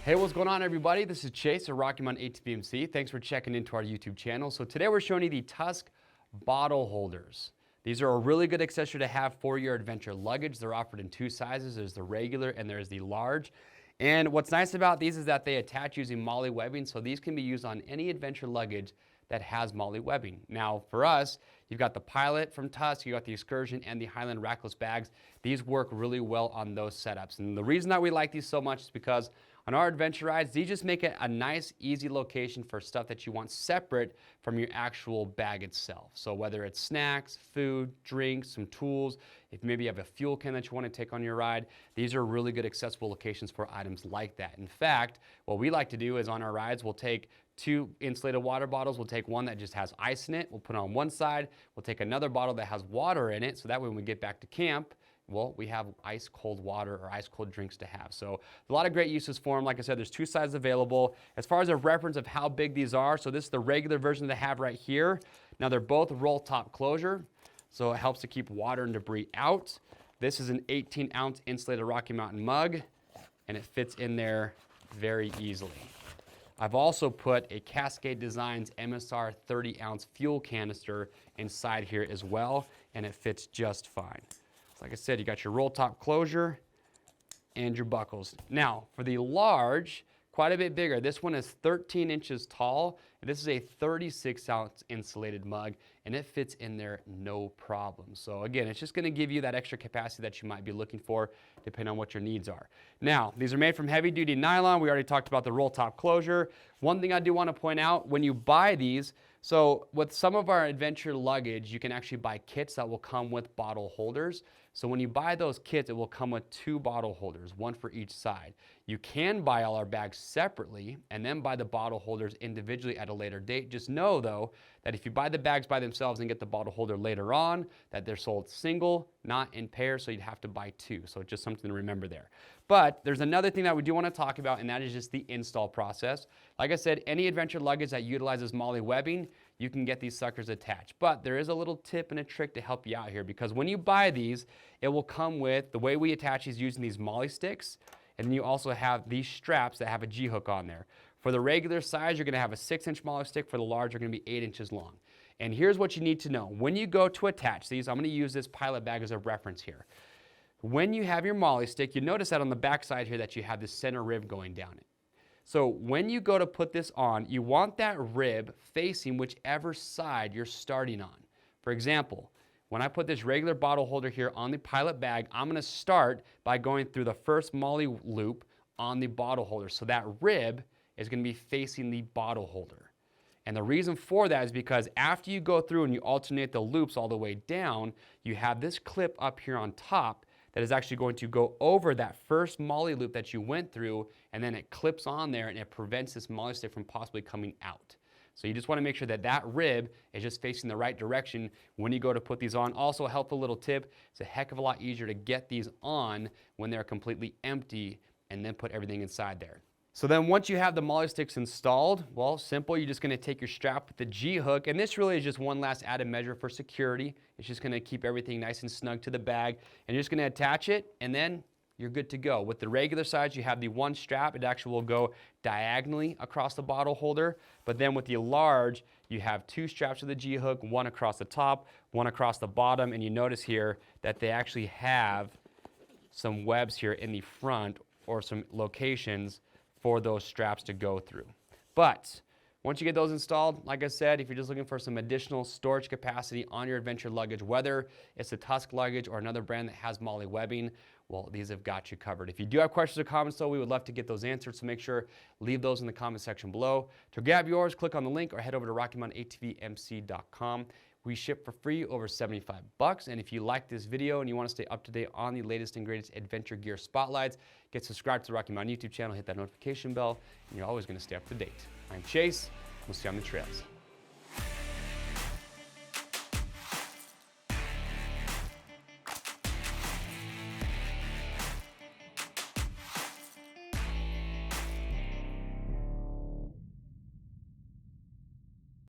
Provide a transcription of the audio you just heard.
Hey, what's going on, everybody? This is Chase at Rocky Mountain ATV MC. Thanks for checking into our YouTube channel. So today we're showing you the Tusk Bottle Holders. These are a really good accessory to have for your adventure luggage. They're offered in two sizes. There's the regular and there's the large. And what's nice about these is that they attach using Molle webbing, so these can be used on any adventure luggage that has Molle webbing. Now, for us, you've got the Pilot from Tusk, you got the Excursion and the Highland rackless bags. These work really well on those setups. And the reason that we like these so much is because on our adventure rides, these just make it a nice, easy location for stuff that you want separate from your actual bag itself. So whether it's snacks, food, drinks, some tools, if maybe you have a fuel can that you want to take on your ride, these are really good accessible locations for items like that. In fact, what we like to do is on our rides, we'll take two insulated water bottles. We'll take one that just has ice in it. We'll put it on one side. We'll take another bottle that has water in it, so that way when we get back to camp, well, we have ice cold water or ice cold drinks to have. So a lot of great uses for them. Like I said, there's two sizes available. As far as a reference of how big these are, so this is the regular version that I have right here. Now they're both roll top closure, so it helps to keep water and debris out. This is an 18-ounce insulated Rocky Mountain mug, and it fits in there very easily. I've also put a Cascade Designs MSR 30-ounce fuel canister inside here as well, and it fits just fine. Like I said, you got your roll top closure and your buckles. Now, for the large, quite a bit bigger. This one is 13 inches tall, and this is a 36-ounce insulated mug, and it fits in there no problem. So again, it's just gonna give you that extra capacity that you might be looking for, depending on what your needs are. Now, these are made from heavy-duty nylon. We already talked about the roll top closure. One thing I do wanna point out, when you buy these, so with some of our adventure luggage, you can actually buy kits that will come with bottle holders. So when you buy those kits, it will come with two bottle holders, one for each side. You can buy all our bags separately and then buy the bottle holders individually at a later date. Just know though, that if you buy the bags by themselves and get the bottle holder later on, that they're sold single, not in pairs, so you'd have to buy two. So it's just something to remember there. But there's another thing that we do want to talk about, and that is just the install process. Like I said, any adventure luggage that utilizes Molle webbing, you can get these suckers attached. But there is a little tip and a trick to help you out here, because when you buy these, it will come with, the way we attach these using these Molle sticks, and then you also have these straps that have a G-hook on there. For the regular size, you're gonna have a 6-inch Molle stick. For the large, you're gonna be 8 inches long. And here's what you need to know. When you go to attach these, I'm gonna use this Pilot bag as a reference here. When you have your Molle stick, you notice that on the back side here that you have this center rib going down it. So when you go to put this on, you want that rib facing whichever side you're starting on. For example, when I put this regular bottle holder here on the Pilot bag, I'm gonna start by going through the first Molle loop on the bottle holder. So that rib is gonna be facing the bottle holder. And the reason for that is because after you go through and you alternate the loops all the way down, you have this clip up here on top that is actually going to go over that first Molle loop that you went through, and then it clips on there and it prevents this Molle stick from possibly coming out. So you just want to make sure that that rib is just facing the right direction when you go to put these on. Also, a helpful little tip, it's a heck of a lot easier to get these on when they're completely empty and then put everything inside there. So then once you have the Molle sticks installed, well, simple, you're just gonna take your strap with the G-hook, and this really is just one last added measure for security. It's just gonna keep everything nice and snug to the bag, and you're just gonna attach it, and then you're good to go. With the regular size, you have the one strap. It actually will go diagonally across the bottle holder, but then with the large, you have two straps with the G-hook, one across the top, one across the bottom, and you notice here that they actually have some webs here in the front or some locations for those straps to go through. But once you get those installed, like I said, if you're just looking for some additional storage capacity on your adventure luggage, whether it's a Tusk luggage or another brand that has Molle webbing, well, these have got you covered. If you do have questions or comments, though, we would love to get those answered, so make sure leave those in the comment section below. To grab yours, click on the link or head over to RockyMountainATVMC.com. We ship for free over $75. And if you like this video and you want to stay up to date on the latest and greatest adventure gear spotlights, get subscribed to the Rocky Mountain YouTube channel, hit that notification bell, and you're always going to stay up to date. I'm Chase. We'll see you on the trails.